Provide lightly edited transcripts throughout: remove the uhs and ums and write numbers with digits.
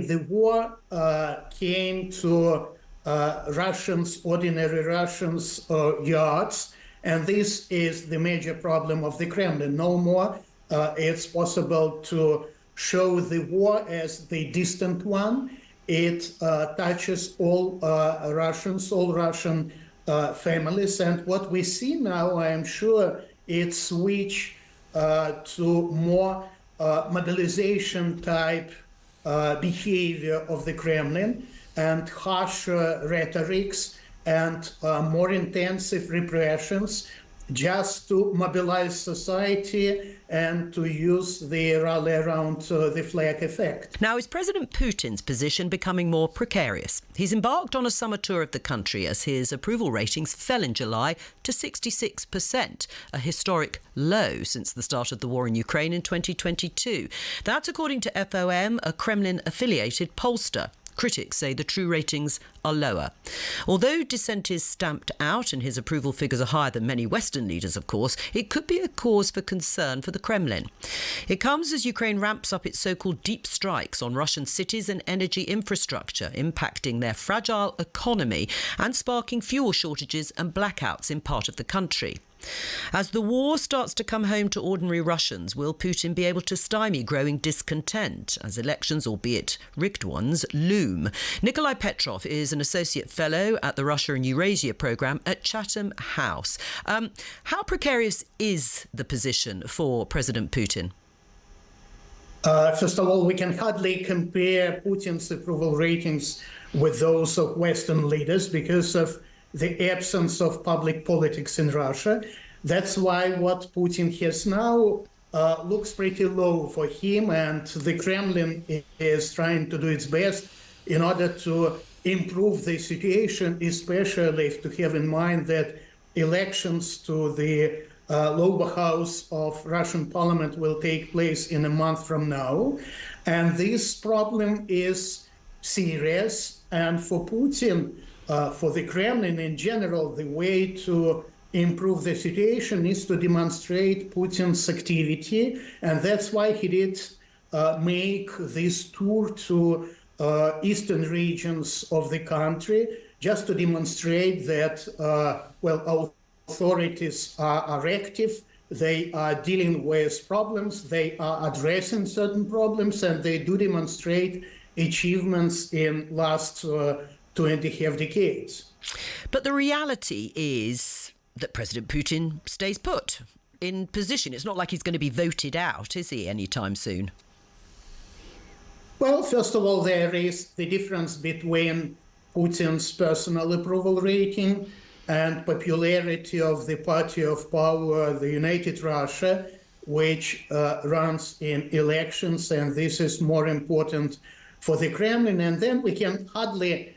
speaking, the war came to ordinary Russians' yards, and this is the major problem of the Kremlin. No more it's possible to show the war as the distant one. It touches all Russians, all Russian families, and what we see now, I am sure, it's switch to more mobilization type behavior of the Kremlin and harsher rhetorics and more intensive repressions just to mobilize society and to use the rally around the flag effect. Now, is President Putin's position becoming more precarious? He's embarked on a summer tour of the country as his approval ratings fell in July to 66%, a historic low since the start of the war in Ukraine in 2022. That's according to FOM, a Kremlin-affiliated pollster. Critics say the true ratings are lower. Although dissent is stamped out and his approval figures are higher than many Western leaders, of course, it could be a cause for concern for the Kremlin. It comes as Ukraine ramps up its so-called deep strikes on Russian cities and energy infrastructure, impacting their fragile economy and sparking fuel shortages and blackouts in part of the country. As the war starts to come home to ordinary Russians, will Putin be able to stymie growing discontent as elections, albeit rigged ones, loom? Nikolai Petrov is an associate fellow at the Russia and Eurasia Programme at Chatham House. How precarious is the position for President Putin? First of all, we can hardly compare Putin's approval ratings with those of Western leaders because of the absence of public politics in Russia. That's why what Putin has now looks pretty low for him, and the Kremlin is trying to do its best in order to improve the situation, especially if to have in mind that elections to the lower house of Russian parliament will take place in a month from now. And this problem is serious, and for Putin, for the Kremlin in general, the way to improve the situation is to demonstrate Putin's activity, and that's why he did make this tour to eastern regions of the country, just to demonstrate that, authorities are active, they are dealing with problems, they are addressing certain problems, and they do demonstrate achievements in last 2.5 decades. But the reality is that President Putin stays put in position. It's not like he's going to be voted out, is he, anytime soon? Well, first of all, there is the difference between Putin's personal approval rating and popularity of the party of power, the United Russia, which runs in elections, and this is more important for the Kremlin. And then we can hardly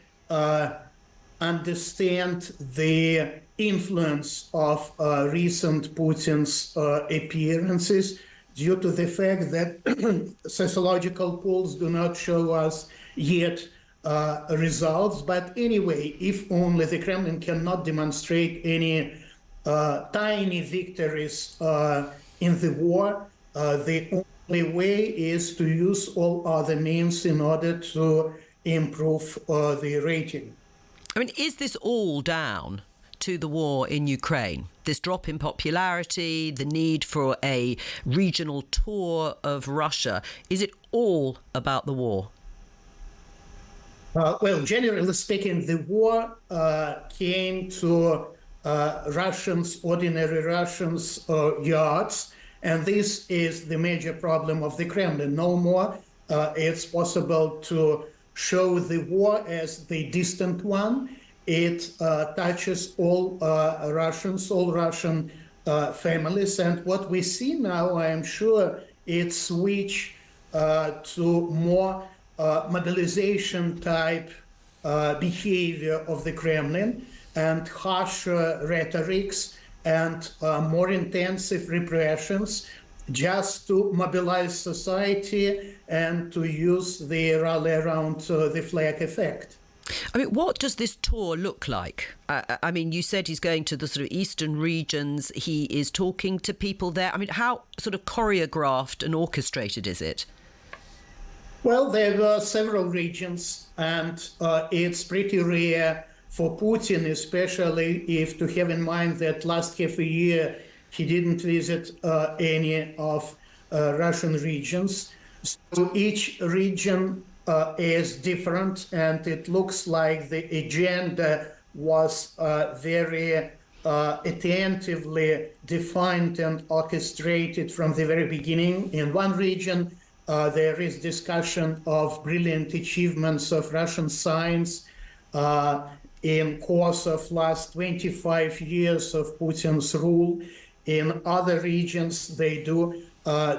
understand the influence of recent Putin's appearances due to the fact that sociological polls do not show us yet results. But anyway, if only the Kremlin cannot demonstrate any tiny victories in the war, the only way is to use all other means in order to improve the rating. I mean, is this all down to the war in Ukraine? This drop in popularity, the need for a regional tour of Russia, is it all about the war? Well, generally speaking, the war came to ordinary Russians' yards, and this is the major problem of the Kremlin. No more it's possible to show the war as the distant one. It touches all Russians, all Russian families. And what we see now, I am sure, it's switch to more mobilization type behavior of the Kremlin and harsher rhetorics and more intensive repressions just to mobilize society and to use the rally around the flag effect. I mean, what does this tour look like? I mean, you said he's going to the sort of eastern regions. He is talking to people there. I mean, how sort of choreographed and orchestrated is it? Well, there were several regions, and it's pretty rare for Putin, especially if to have in mind that last half a year he didn't visit any of Russian regions. So each region is different, and it looks like the agenda was very attentively defined and orchestrated from the very beginning. In one region, there is discussion of brilliant achievements of Russian science in course of last 25 years of Putin's rule. In other regions, they do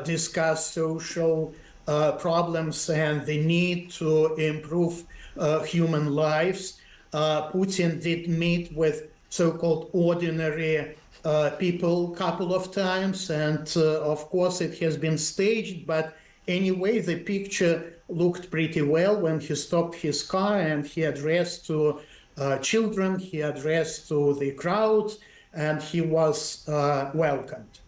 discuss social problems and the need to improve human lives. Putin did meet with so-called ordinary people a couple of times, and of course it has been staged, but anyway, the picture looked pretty well when he stopped his car and he addressed to children, he addressed to the crowd, and he was welcomed.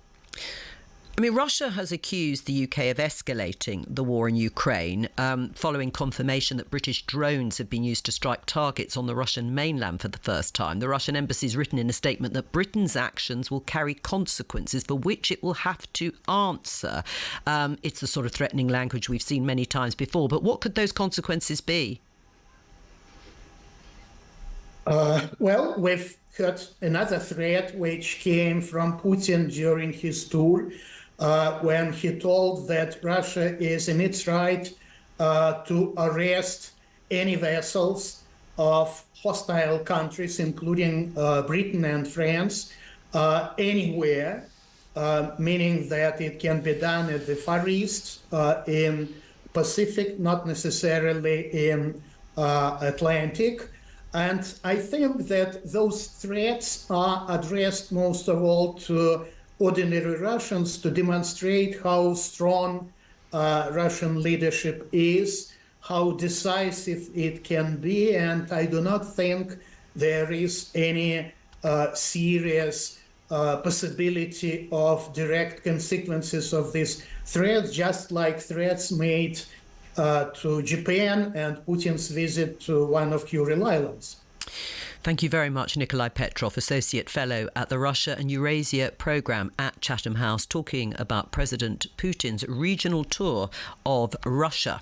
I mean, Russia has accused the UK of escalating the war in Ukraine following confirmation that British drones have been used to strike targets on the Russian mainland for the first time. The Russian embassy has written in a statement that Britain's actions will carry consequences for which it will have to answer. It's the sort of threatening language we've seen many times before. But what could those consequences be? Well, we've heard another threat which came from Putin during his tour, when he told that Russia is in its right to arrest any vessels of hostile countries, including Britain and France, anywhere, meaning that it can be done at the Far East, in Pacific, not necessarily in Atlantic. And I think that those threats are addressed most of all to ordinary Russians to demonstrate how strong Russian leadership is, how decisive it can be, and I do not think there is any serious possibility of direct consequences of these threats, just like threats made to Japan and Putin's visit to one of Kuril Islands. Thank you very much, Nikolai Petrov, Associate Fellow at the Russia and Eurasia Programme at Chatham House, talking about President Putin's regional tour of Russia.